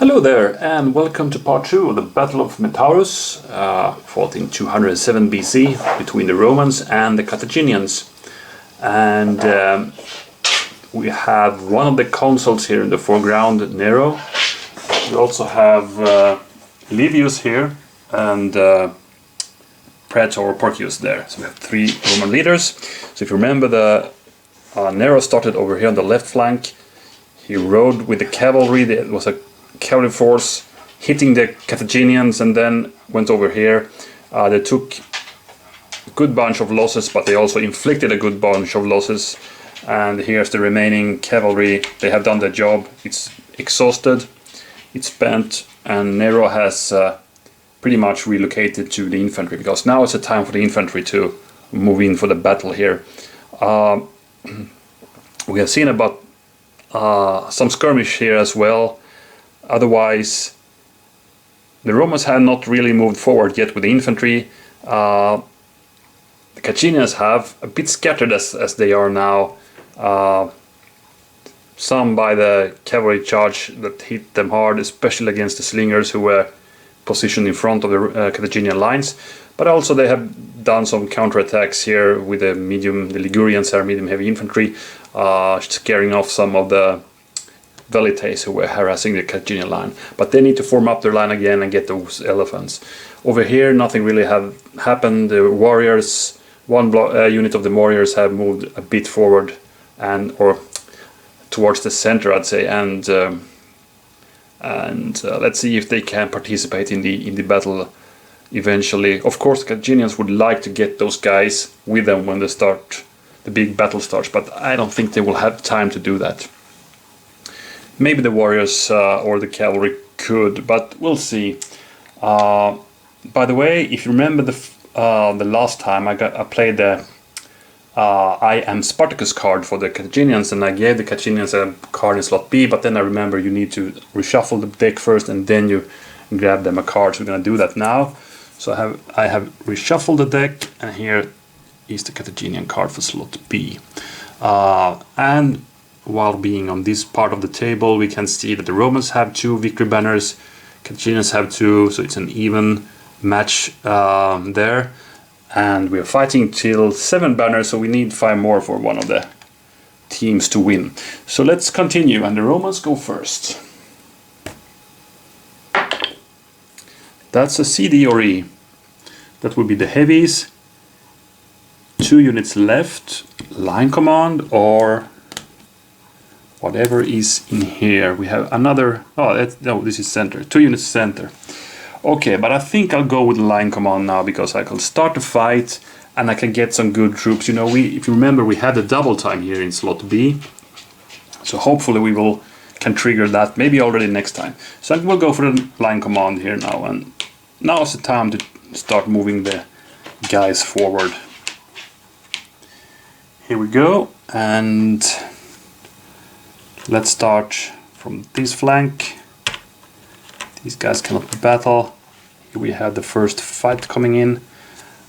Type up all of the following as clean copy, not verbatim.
Hello there, and welcome to part 2 of the Battle of Metaurus, fought in 207 BC between the Romans and the Carthaginians. And we have one of the consuls here in the foreground, Nero. We also have Livius here and Praetor or Porcius there. So we have 3 Roman leaders. So if you remember, Nero started over here on the left flank. He rode with the cavalry. There was a cavalry force hitting the Carthaginians, and then went over here. They took a good bunch of losses, but they also inflicted a good bunch of losses. And here's the remaining cavalry. They have done their job. It's exhausted, it's spent, and Nero has pretty much relocated to the infantry, because now it's a time for the infantry to move in for the battle here. We have seen about some skirmish here as well. Otherwise, the Romans have not really moved forward yet with the infantry. The Carthaginians have a bit scattered as they are now. Some by the cavalry charge that hit them hard, especially against the slingers who were positioned in front of the Carthaginian lines. But also they have done some counterattacks here with the Ligurians are medium heavy infantry, scaring off some of the Velites who were harassing the Carthaginian line. But they need to form up their line again and get those elephants. Over here nothing really have happened. The warriors, one unit of the warriors have moved a bit forward or towards the center, I'd say, and let's see if they can participate in the battle eventually. Of course, the Carthaginians would like to get those guys with them when the big battle starts, but I don't think they will have time to do that. Maybe the warriors or the cavalry could, but we'll see. By the way, if you remember the last time I played the I am Spartacus card for the Carthaginians, and I gave the Carthaginians a card in slot B, but then I remember you need to reshuffle the deck first and then you grab them a card. So we're going to do that now. So I have reshuffled the deck, and here is the Carthaginian card for slot B. And while being on this part of the table, we can see that the Romans have 2 victory banners, Carthaginians have 2, so it's an even match there. And we are fighting till 7 banners, so we need 5 more for one of the teams to win. So let's continue, and the Romans go first. That's a CD or E. That would be the heavies. 2 units left, line command, or whatever is in here. We have another, no, this is center, 2 units center. Okay, but I think I'll go with line command now, because I can start the fight and I can get some good troops. You know, if you remember, we had a double time here in slot B, so hopefully we can trigger that maybe already next time. So we'll go for the line command here now, and now is the time to start moving the guys forward. Here we go, and let's start from this flank. These guys cannot battle. Here we have the first fight coming in.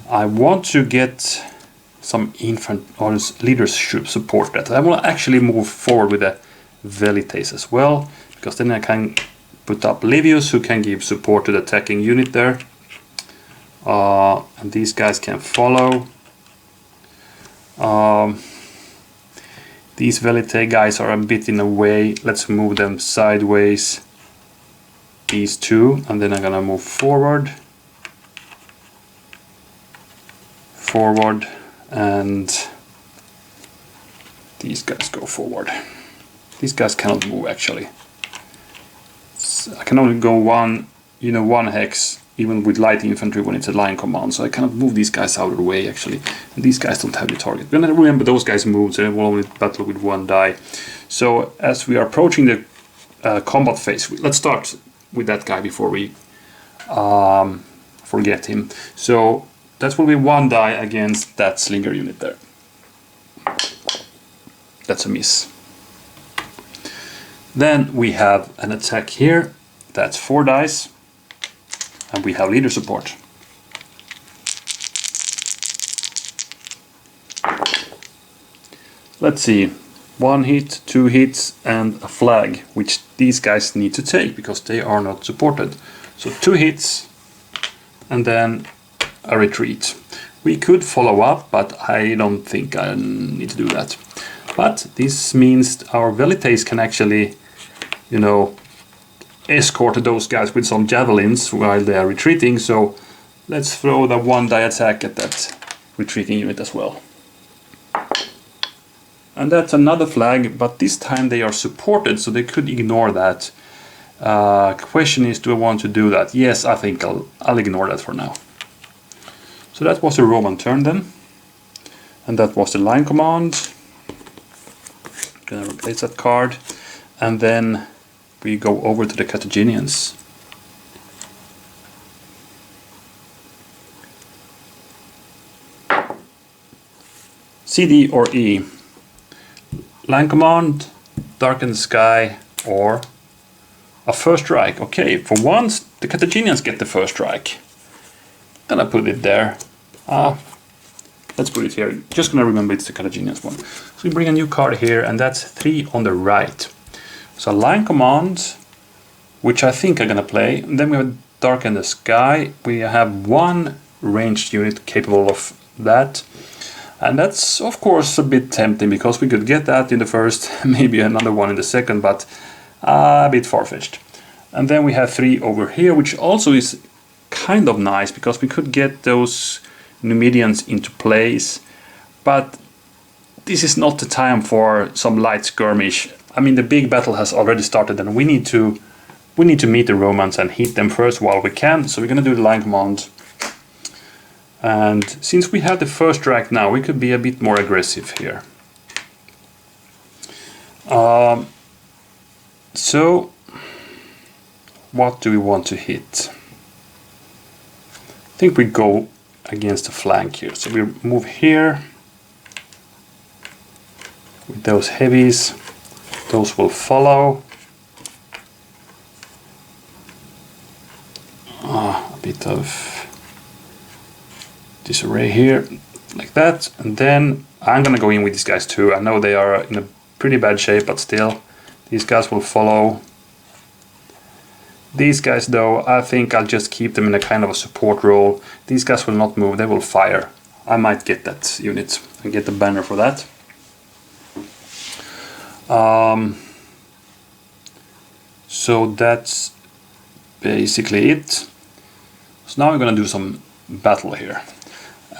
I want to get some infant or leadership support that. I will actually move forward with the Velites as well, because then I can put up Livius, who can give support to the attacking unit there. And these guys can follow. These Velite guys are a bit in the way. Let's move them sideways. These 2, and then I'm gonna move forward, and these guys go forward. These guys cannot move actually. So I can only go one hex, even with light infantry when it's a line command. So I cannot move these guys out of the way actually. And these guys don't have the target. Remember, those guys move, so they will only battle with 1 die. So as we are approaching the combat phase, let's start with that guy before we forget him. So that will be 1 die against that slinger unit there. That's a miss. Then we have an attack here. That's 4 dice. And we have leader support. Let's see. 1 hit, 2 hits, and a flag, which these guys need to take because they are not supported. So 2 hits, and then a retreat. We could follow up, but I don't think I need to do that. But this means our Velites can actually, you know, escort those guys with some javelins while they are retreating. So let's throw the 1 die attack at that retreating unit as well. And that's another flag, but this time they are supported, so they could ignore that. Question is, do I want to do that? Yes, I think I'll ignore that for now. So that was the Roman turn then. And that was the line command. Gonna replace that card. And then we go over to the Carthaginians. CD or E. Line command, darken the sky, or a first strike. Okay, for once the Carthaginians get the first strike. Gonna put it there. Let's put it here. Just gonna remember it's the Carthaginians one. So we bring a new card here, and that's 3 on the right. So line command, which I think I'm gonna play. And then we have darken the sky. We have 1 ranged unit capable of that. And that's of course a bit tempting because we could get that in the first, maybe another one in the second, but a bit far-fetched. And then we have 3 over here, which also is kind of nice because we could get those Numidians into place. But this is not the time for some light skirmish. I mean, the big battle has already started, and we need to meet the Romans and hit them first while we can. So we're gonna do the line command. And since we have the first strike now, we could be a bit more aggressive here. So, what do we want to hit? I think we go against the flank here. So we move here with those heavies. Those will follow. A bit of disarray here, like that, and then I'm gonna go in with these guys too. I know they are in a pretty bad shape, but still, these guys will follow. These guys though, I think I'll just keep them in a kind of a support role. These guys will not move, they will fire. I might get that unit and get the banner for that. So that's basically it. So now we're gonna do some battle here.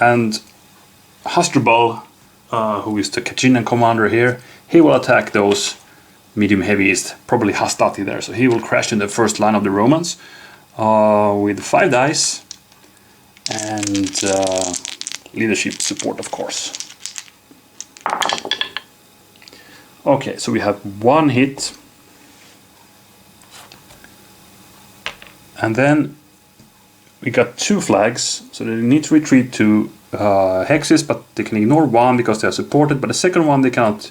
And Hasdrubal, who is the Carthaginian commander here, he will attack those medium heavies, probably Hastati there. So he will crash in the first line of the Romans with 5 dice and leadership support, of course. Okay, so we have 1 hit. And then we got 2 flags, so they need to retreat to hexes, but they can ignore 1 because they are supported, but the second one they cannot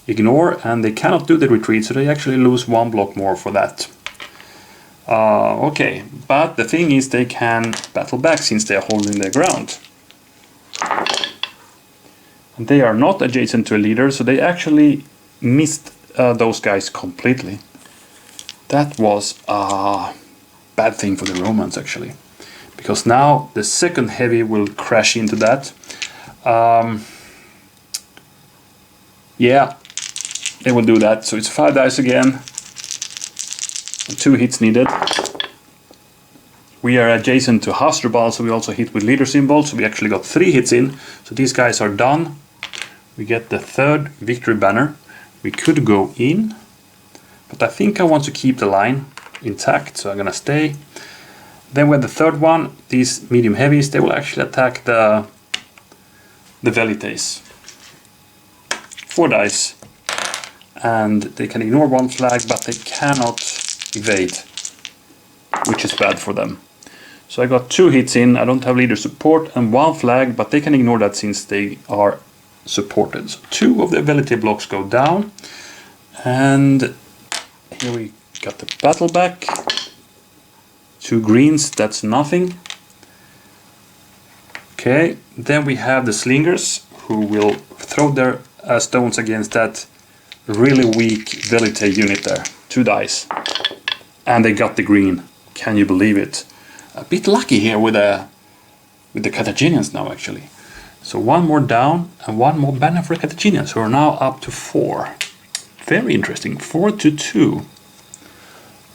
ignore, and they cannot do the retreat, so they actually lose 1 block more for that. Okay, but the thing is they can battle back since they are holding their ground. And they are not adjacent to a leader, so they actually missed those guys completely. That was bad thing for the Romans actually, because now the second heavy will crash into that. Yeah, they will do that. So it's 5 dice again, and 2 hits needed. We are adjacent to Hasdrubal, so we also hit with leader symbol, so we actually got 3 hits in. So these guys are done. We get the 3rd victory banner. We could go in, but I think I want to keep the line intact, so I'm gonna stay. Then we have the 3rd one, these medium heavies, they will actually attack the Velites. 4 dice, and they can ignore 1 flag, but they cannot evade, which is bad for them. So I got 2 hits in. I don't have leader support, and 1 flag, but they can ignore that since they are supported. So 2 of the Velite blocks go down, and here we got the battle back. 2 greens, that's nothing. Okay, then we have the slingers who will throw their stones against that really weak Velite unit there. 2 dice. And they got the green. Can you believe it? A bit lucky here with the Carthaginians now, actually. So 1 more down and 1 more banner for the Carthaginians, who are now up to 4. Very interesting. 4 to 2.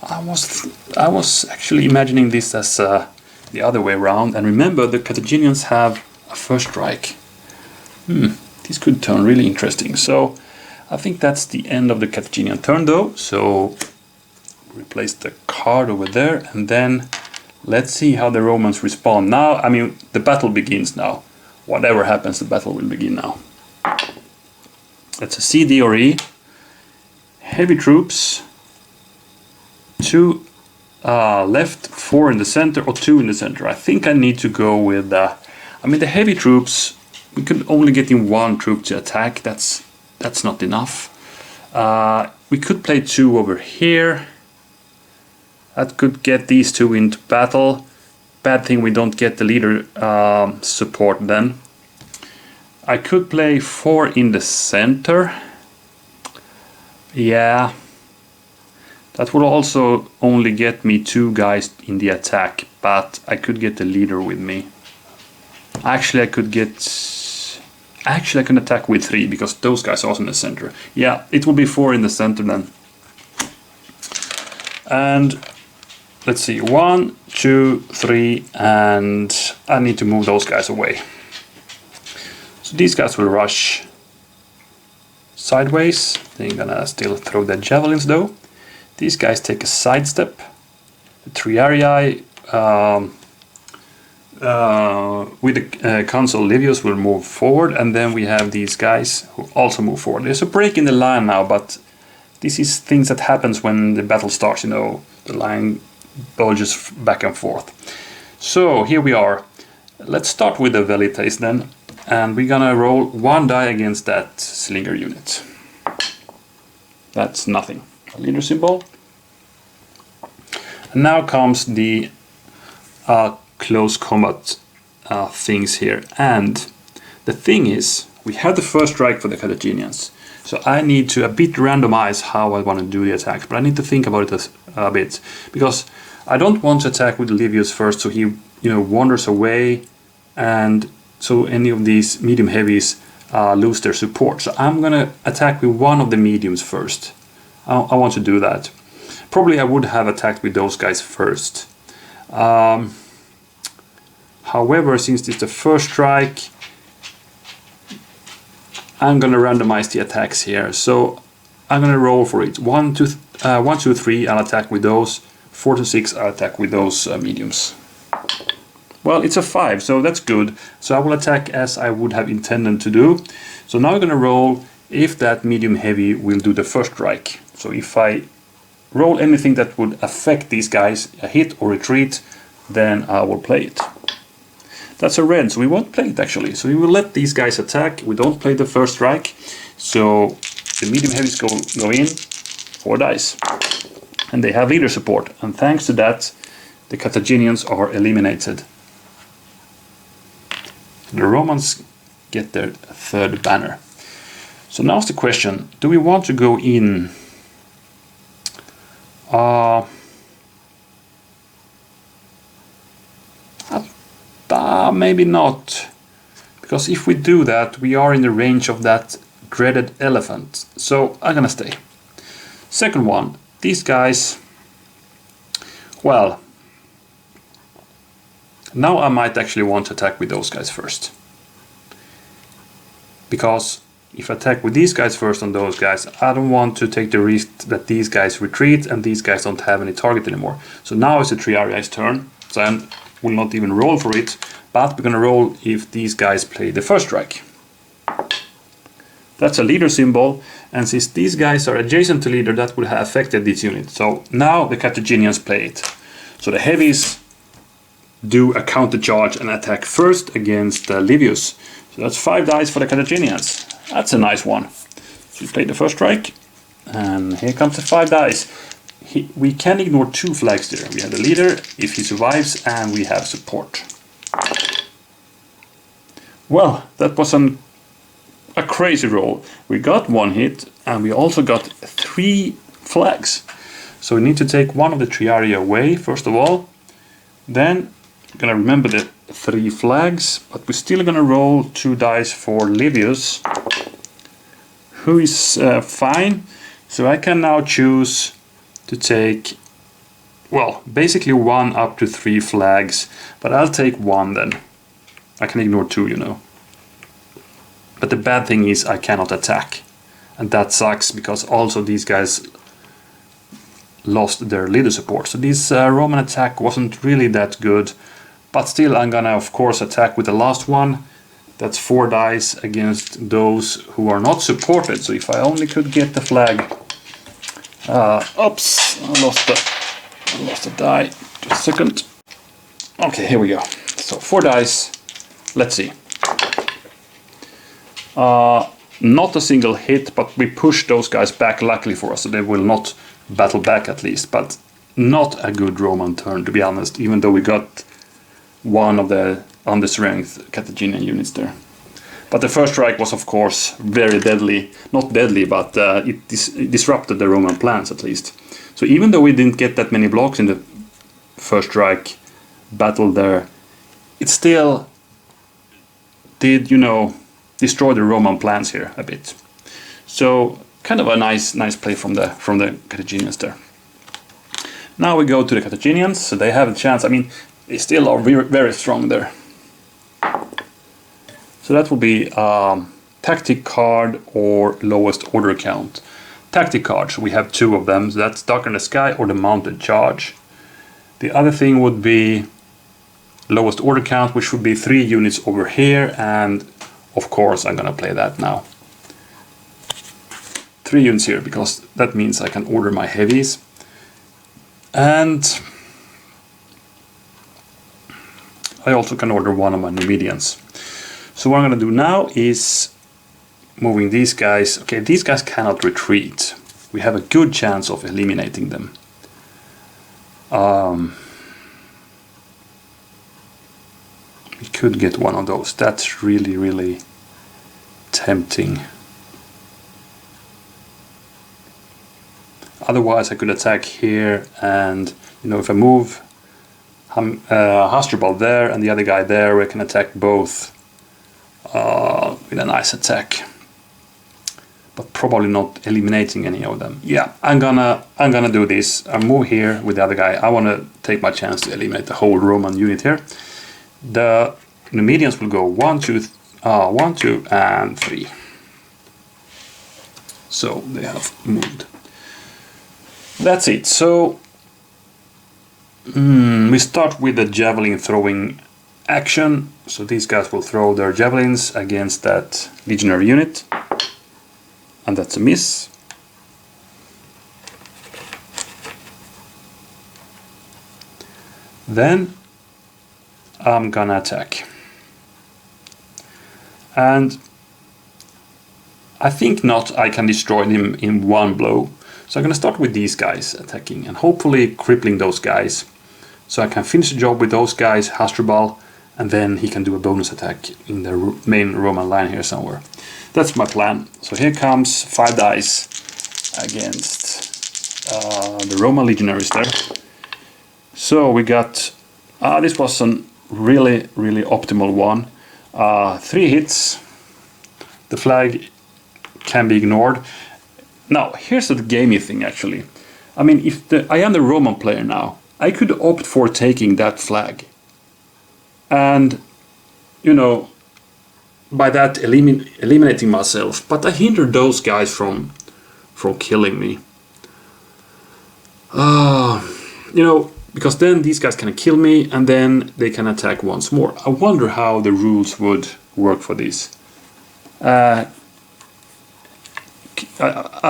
I was actually imagining this as the other way around. And remember, the Carthaginians have a first strike. This could turn really interesting. So I think that's the end of the Carthaginian turn, though. So replace the card over there, and then let's see how the Romans respond. Now, I mean, the battle begins now. Whatever happens, the battle will begin now. That's a C, D, or E. Heavy troops. 2 left, 4 in the center, or 2 in the center. I think I need to go with... I mean, the heavy troops, we could only get in 1 troop to attack. That's not enough. We could play 2 over here. That could get these 2 into battle. Bad thing we don't get the leader support then. I could play 4 in the center. Yeah. That would also only get me 2 guys in the attack, but I could get the leader with me. Actually, I could get... Actually, I can attack with 3, because those guys are also in the center. Yeah, it will be 4 in the center then. And let's see, 1, 2, 3, and I need to move those guys away. So these guys will rush sideways. They're gonna still throw their javelins though. These guys take a sidestep. The Triarii with the consul Livius will move forward, and then we have these guys who also move forward. There's a break in the line now, but this is things that happens when the battle starts, you know, the line bulges back and forth. So here we are. Let's start with the Velites then, and we're gonna roll 1 die against that slinger unit. That's nothing. A leader symbol. And now comes the close combat things here, and the thing is, we have the first strike for the Carthaginians, so I need to a bit randomize how I want to do the attacks, but I need to think about it a bit, because I don't want to attack with Livius first, so he wanders away, and so any of these medium heavies lose their support. So I'm gonna attack with 1 of the mediums first. I want to do that. Probably I would have attacked with those guys first. However, since this is the first strike, I'm gonna randomize the attacks here. So I'm gonna roll for it. 1, 2, 3, I'll attack with those. 4 to 6, I'll attack with those mediums. Well, it's a 5, so that's good. So I will attack as I would have intended to do. So now I'm gonna roll if that medium heavy will do the first strike. So if I roll anything that would affect these guys, a hit or retreat, then I will play it. That's a red, so we won't play it actually. So we will let these guys attack. We don't play the first strike. So the medium heavies go in, 4 dice. And they have leader support. And thanks to that, the Carthaginians are eliminated. The Romans get their 3rd banner. So now's the question, do we want to go in? Maybe not, because if we do that, we are in the range of that dreaded elephant. So I'm gonna stay. Second one, these guys, well, now I might actually want to attack with those guys first. Because if I attack with these guys first on those guys, I don't want to take the risk that these guys retreat and these guys don't have any target anymore. So now it's the Triarii's turn, so I will not even roll for it, but we're gonna roll if these guys play the first strike. That's a leader symbol, and since these guys are adjacent to leader, that would have affected this unit. So now the Carthaginians play it. So the heavies do a counter charge and attack first against Livius. So that's 5 dice for the Carthaginians. That's a nice one. So we play the first strike, and here comes the 5 dice. We can ignore 2 flags there. We have the leader, if he survives, and we have support. Well, that was an a crazy roll. We got 1 hit and we also got 3 flags. So we need to take one of the Triaria away first of all. Then we're gonna remember the 3 flags, but we're still gonna roll 2 dice for Livius, who is fine. So I can now choose to take, well, basically 1 up to 3 flags, but I'll take 1 then. I can ignore 2, you know. But the bad thing is I cannot attack, and that sucks because also these guys lost their leader support. So this Roman attack wasn't really that good, but still I'm gonna of course attack with the last one. That's 4 dice against those who are not supported. So if I only could get the flag. Oops, I lost a die. Just a second. Okay, here we go. So 4 dice. Let's see. Not a single hit, but we push those guys back, luckily for us, so they will not battle back at least. But not a good Roman turn, to be honest, even though we got one of the under-strength Carthaginian units there. But the first strike was, of course, very deadly. Not deadly, but it disrupted the Roman plans at least. So even though we didn't get that many blocks in the first strike battle there, it still did, you know, destroy the Roman plans here a bit. So kind of a nice play from the Carthaginians there. Now we go to the Carthaginians, so they have a chance. I mean, they still are very strong there. So that will be tactic card or lowest order count. Tactic cards, we have 2 of them. So that's Dark in the Sky or the Mounted Charge. The other thing would be lowest order count, which would be 3 units over here, and of course I'm gonna play that now. 3 units here, because that means I can order my heavies. And I also can order one of my Numidians. So what I'm gonna do now is moving these guys. Okay, these guys cannot retreat. We have a good chance of eliminating them. We could get one of those. That's really tempting. Otherwise I could attack here, and you know, if I move Hasdrubal there and the other guy there, we can attack both with a nice attack, but probably not eliminating any of them. Yeah, I'm gonna do this. I move here with the other guy. I want to take my chance to eliminate the whole Roman unit here. The Numidians will go 1, 2, and 3. So they have moved. That's it. So we start with the javelin throwing action. So these guys will throw their javelins against that legionary unit, and that's a miss. Then I'm gonna attack, and I think not I can destroy him in one blow. So I'm gonna start with these guys attacking and hopefully crippling those guys, so I can finish the job with those guys, Hasdrubal, and then he can do a bonus attack in the main Roman line here somewhere. That's my plan. So here comes 5 dice against the Roman legionaries there. So we got, this was a really optimal one. 3 hits. The flag can be ignored. Now, here's the gamey thing actually. I mean, if I am the Roman player now, I could opt for taking that flag. And, you know, by that eliminating myself, but I hinder those guys from killing me. You know, because then these guys can kill me and then they can attack once more. I wonder how the rules would work for this. I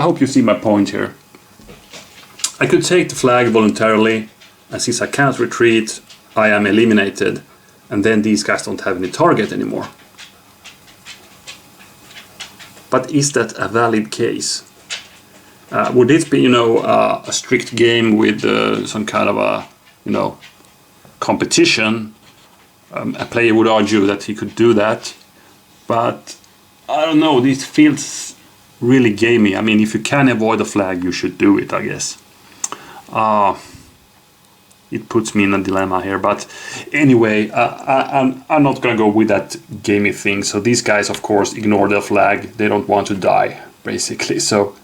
hope you see my point here. I could take the flag voluntarily, and since I can't retreat, I am eliminated, and then these guys don't have any target anymore. But is that a valid case? Would this be, you know, a strict game with some kind of a, you know, competition? A player would argue that he could do that, but I don't know, this feels really gamey. I mean, if you can avoid a flag, you should do it, I guess. It puts me in a dilemma here, but anyway, I'm not gonna go with that gamey thing. So these guys, of course, ignore the flag. They don't want to die, basically. So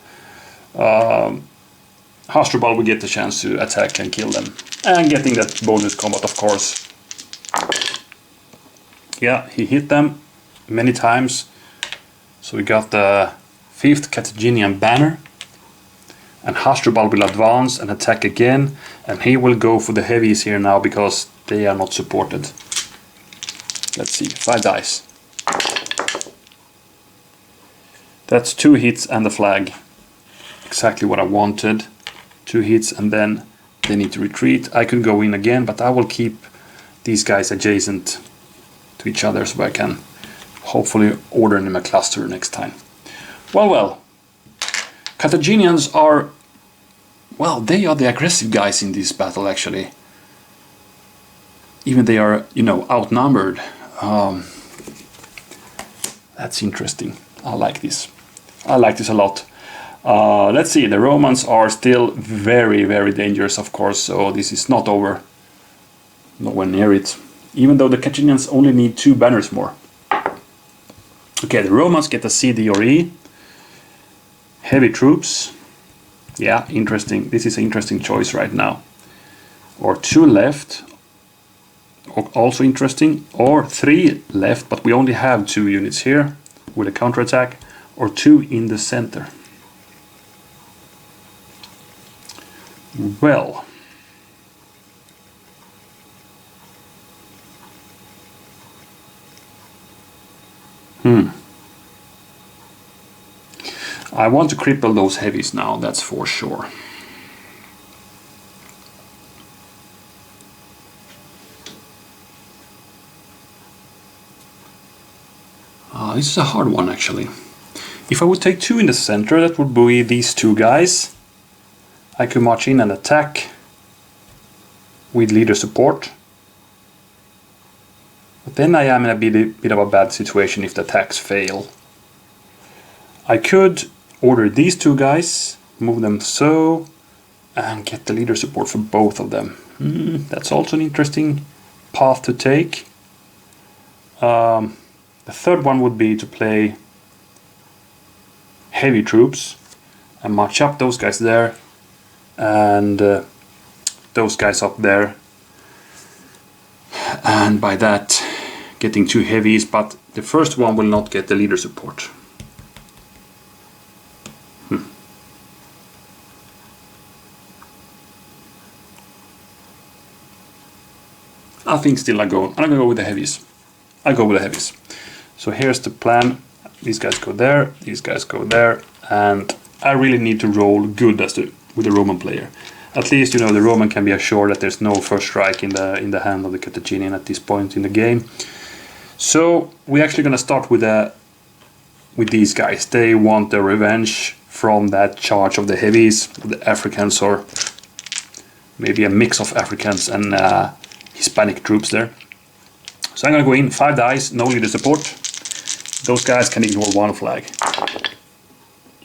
Hasdrubal will get the chance to attack and kill them. And getting that bonus combat, of course. Yeah, he hit them many times. So we got the 5th Carthaginian banner. And Hasdrubal will advance and attack again. And he will go for the heavies here now because they are not supported. Let's see, 5 dice. That's 2 hits and the flag. Exactly what I wanted. 2 hits and then they need to retreat. I could go in again, but I will keep these guys adjacent to each other so I can hopefully order them a cluster next time. Well. Carthaginians are, well, they are the aggressive guys in this battle actually. Even they are, you know, outnumbered. That's interesting. I like this. I like this a lot. Let's see, the Romans are still very, very dangerous, of course, so this is not over. Nowhere near it. Even though the Carthaginians only need 2 banners more. Okay, the Romans get a C, D, or E. Heavy troops. Yeah, interesting. This is an interesting choice right now. Or 2 left. Also interesting. Or 3 left, but we only have 2 units here with a counterattack. Or 2 in the center. Well. I want to cripple those heavies now, that's for sure. This is a hard one actually. If I would take 2 in the center, that would be these 2 guys. I could march in and attack with leader support. But then I am in a bit of a bad situation if the attacks fail. I could order these 2 guys, move them so, and get the leader support for both of them. That's also an interesting path to take. The third one would be to play heavy troops and march up those guys there and those guys up there. And by that, getting 2 heavies, but the first one will not get the leader support. I think still I'm gonna go with the heavies. I go with the heavies. So here's the plan. These guys go there, these guys go there, and I really need to roll good with the Roman player. At least, you know, the Roman can be assured that there's no first strike in the hand of the Carthaginian at this point in the game. So we're actually gonna start with these guys. They want their revenge from that charge of the heavies, the Africans, or maybe a mix of Africans and Hispanic troops there. So I'm gonna go in 5 dice, no leader support. Those guys can ignore 1 flag.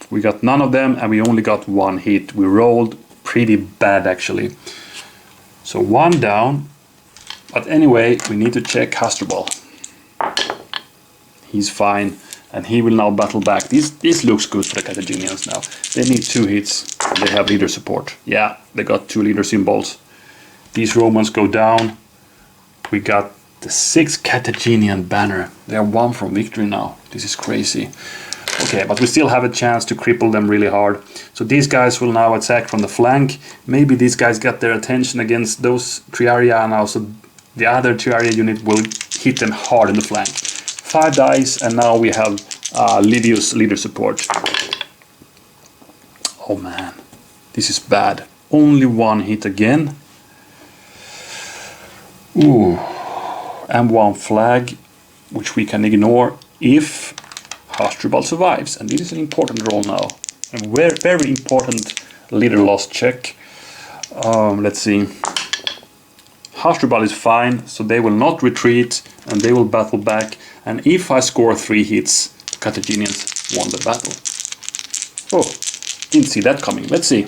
We got none of them and we only got 1 hit. We rolled pretty bad actually. So 1 down. But anyway, we need to check Hasdrubal. He's fine and he will now battle back. This looks good for the Carthaginians now. They need 2 hits. They have leader support. Yeah, they got 2 leader symbols. These Romans go down. We got the 6th Carthaginian banner. They are 1 from victory now. This is crazy. Okay, but we still have a chance to cripple them really hard. So these guys will now attack from the flank. Maybe these guys got their attention against those Triaria now, so the other Triaria unit will hit them hard in the flank. 5 dice, and now we have Livius leader support. Oh man, this is bad. Only 1 hit again. Ooh. And 1 flag, which we can ignore if Hasdrubal survives. And this is an important roll now. A very, very important leader loss check. Let's see. Hasdrubal is fine, so they will not retreat and they will battle back. And if I score 3 hits, Carthaginians won the battle. Oh, didn't see that coming. Let's see.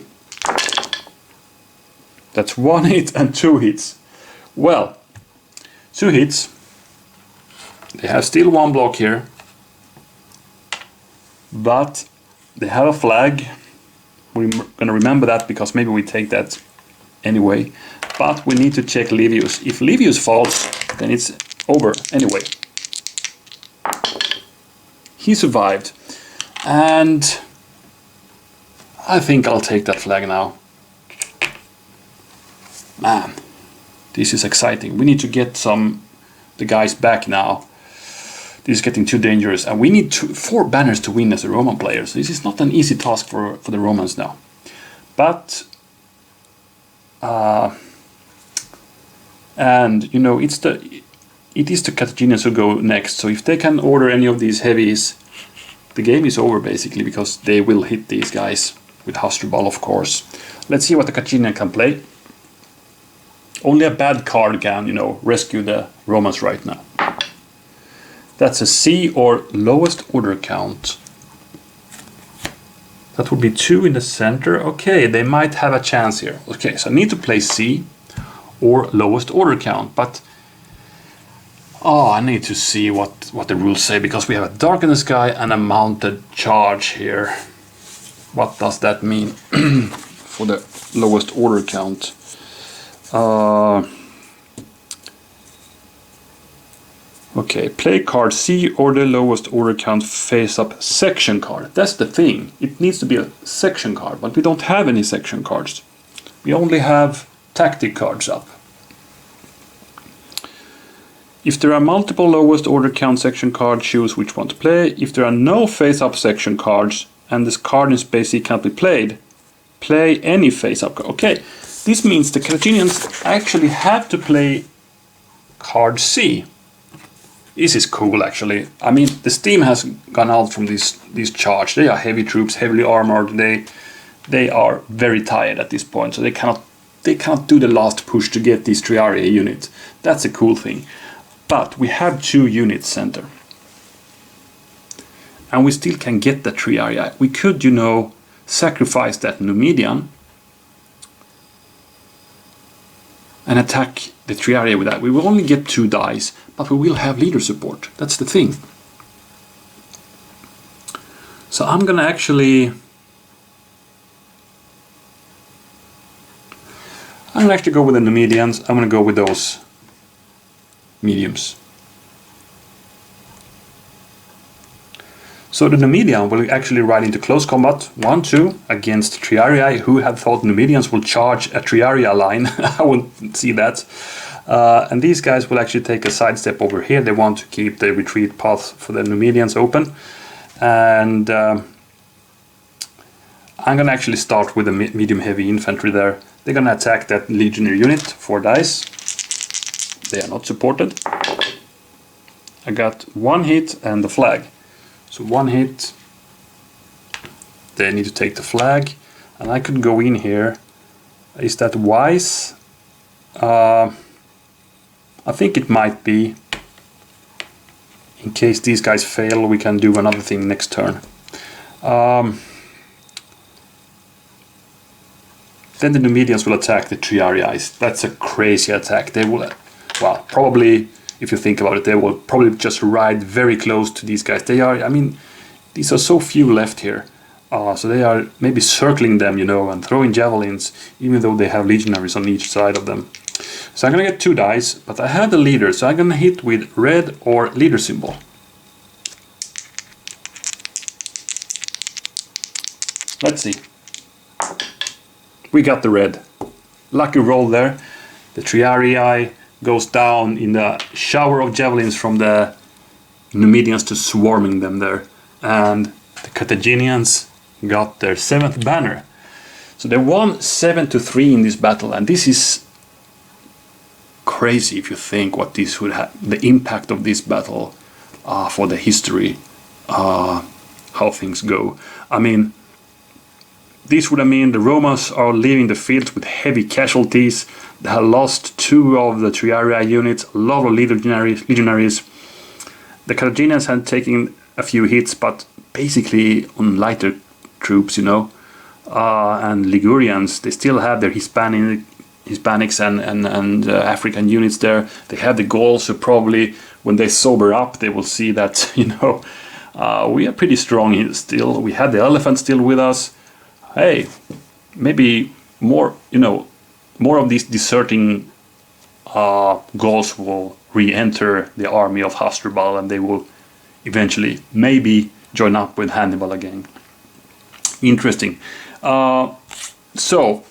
That's 1 hit and 2 hits. Well, 2 hits. They have still 1 block here. But they have a flag. We're gonna remember that because maybe we take that anyway. But we need to check Livius. If Livius falls, then it's over anyway. He survived. And I think I'll take that flag now. Man, this is exciting. We need to get the guys back now. This is getting too dangerous, and we need 4 banners to win as a Roman player. So this is not an easy task for the Romans now. But and you know, it is the Carthaginians who go next. So if they can order any of these heavies, the game is over basically, because they will hit these guys with Hasdrubal, of course. Let's see what the Carthaginian can play. Only a bad card can, you know, rescue the Romans right now. That's a C or lowest order count. That would be 2 in the center. Okay, they might have a chance here. Okay, so I need to play C or lowest order count, but I need to see what the rules say, because we have a dark in the sky and a mounted charge here. What does that mean for the lowest order count? Okay, play card C or the lowest order count face-up section card. That's the thing. It needs to be a section card, but we don't have any section cards. We only have tactic cards up. If there are multiple lowest order count section cards, choose which one to play. If there are no face-up section cards and this card in space C can't be played, play any face-up card. Okay, this means the Carthaginians actually have to play card C. This is cool, actually. I mean, the steam has gone out from these charge. They are heavy troops, heavily armored. They are very tired at this point, so they cannot do the last push to get these Triarii units. That's a cool thing. But we have 2 units center, and we still can get the Triarii. We could, you know, sacrifice that Numidian and attack the Triarii with that. We will only get 2 dice, but we will have leader support. That's the thing. So I'm gonna actually go with the Numidians. I'm gonna go with those mediums. So the Numidian will actually ride into close combat 1-2 against Triarii. Who had thought Numidians will charge a Triarii line? I wouldn't see that. And these guys will actually take a sidestep over here. They want to keep the retreat path for the Numidians open. And I'm going to actually start with the medium heavy infantry there. They're going to attack that legionary unit, 4 dice. They are not supported. I got 1 hit and the flag. So 1 hit, they need to take the flag, and I could go in here. Is that wise? I think it might be. In case these guys fail, we can do another thing next turn. Then the Numidians will attack the Triarii. That's a crazy attack. They will, well, probably, if you think about it, they will probably just ride very close to these guys. They are, I mean, these are so few left here. So they are maybe circling them, you know, and throwing javelins, even though they have legionaries on each side of them. So I'm going to get 2 dice, but I have the leader, so I'm going to hit with red or leader symbol. Let's see. We got the red. Lucky roll there. The Triarii goes down in the shower of javelins from the Numidians to swarming them there. And the Carthaginians got their 7th banner. So they won 7-3 in this battle, and this is crazy if you think what this would have, the impact of this battle for the history, how things go. I mean, this would mean the Romans are leaving the field with heavy casualties. They have lost 2 of the Triarii units, a lot of legionaries. The Carthaginians had taken a few hits, but basically on lighter troops, you know. And Ligurians, they still have their Hispanics and African units there. They have the Gauls, so probably when they sober up, they will see that, you know, we are pretty strong still. We have the elephant still with us. Hey, maybe more, you know, more of these deserting Gauls will re-enter the army of Hasdrubal, and they will eventually maybe join up with Hannibal again. Interesting. So,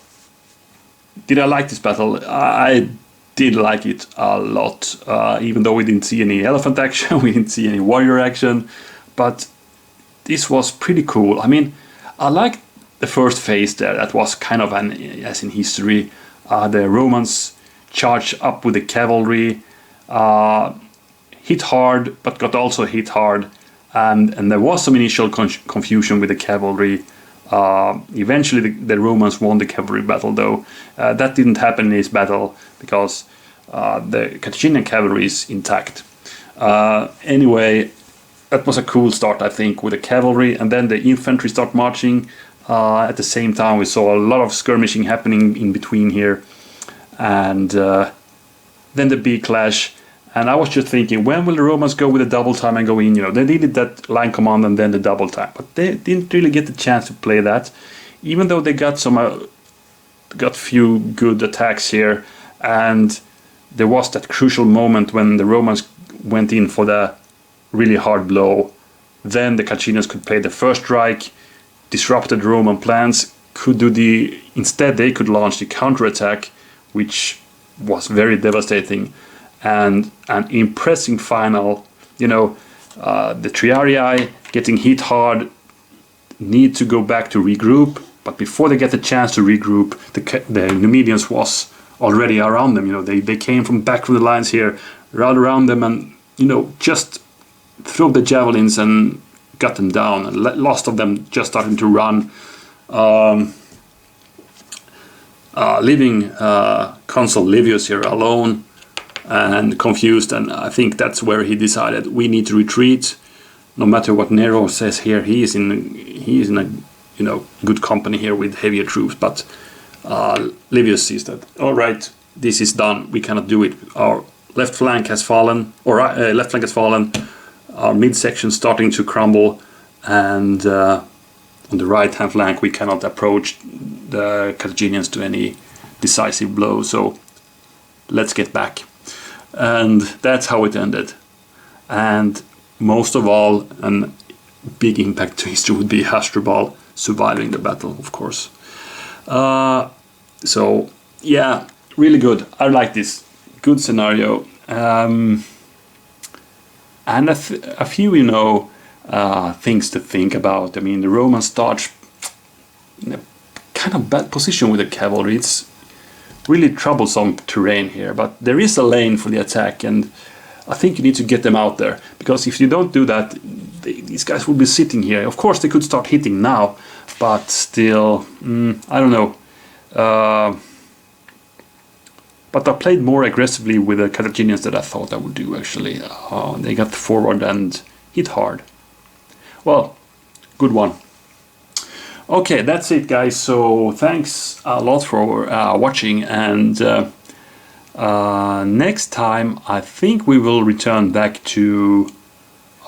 did I like this battle? I did like it a lot, even though we didn't see any elephant action, we didn't see any warrior action, but this was pretty cool. I mean, I liked the first phase there. That was kind of an, as in history, the Romans charged up with the cavalry, hit hard, but got also hit hard, and there was some initial confusion with the cavalry. Eventually the Romans won the cavalry battle, though. That didn't happen in this battle because the Carthaginian cavalry is intact. Anyway, that was a cool start, I think, with the cavalry, and then the infantry start marching. At the same time, we saw a lot of skirmishing happening in between here, and then the big clash. And I was just thinking, when will the Romans go with the double time and go in? You know, they needed that line command and then the double time, but they didn't really get the chance to play that, even though they got few good attacks here. And there was that crucial moment when the Romans went in for the really hard blow. Then the Carthaginians could play the first strike, disrupted Roman plans, instead they could launch the counterattack, which was very devastating. And an impressive final, you know, the Triarii getting hit hard, need to go back to regroup, but before they get the chance to regroup, the Numidians was already around them. You know, they came from back from the lines here, right around them, and, you know, just threw the javelins and got them down, and lots of them just starting to run, leaving Consul Livius here alone and confused. And I think that's where he decided we need to retreat. No matter what Nero says here, he is in a, you know, good company here with heavier troops. But Livius sees that, all right, this is done. We cannot do it. Our left flank has fallen, Our midsection starting to crumble, and on the right hand flank we cannot approach the Carthaginians to any decisive blow. So let's get back. And that's how it ended. And most of all, a big impact to history would be Hasdrubal surviving the battle, of course. So yeah, really good. I like this. Good scenario. And a few, you know, things to think about. I mean, the Romans start in a kind of bad position with the cavalry. It's really troublesome terrain here, but there is a lane for the attack, and I think you need to get them out there, because if you don't do that, these guys will be sitting here. Of course, they could start hitting now, but still, I don't know. But I played more aggressively with the Carthaginians than I thought I would do, actually. They got forward and hit hard. Well, good one. Okay, that's it, guys. So thanks a lot for watching, and next time I think we will return back to...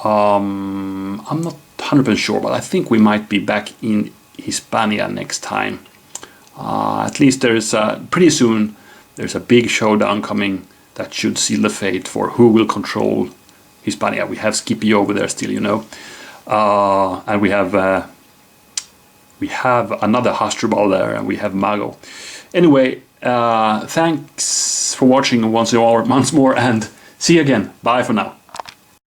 I'm not 100% sure, but I think we might be back in Hispania next time. At least there's pretty soon there's a big showdown coming that should seal the fate for who will control Hispania. We have Scipio over there still, you know, and we have another Hasdrubal there, and we have Mago. Anyway, thanks for watching once more, and see you again. Bye for now.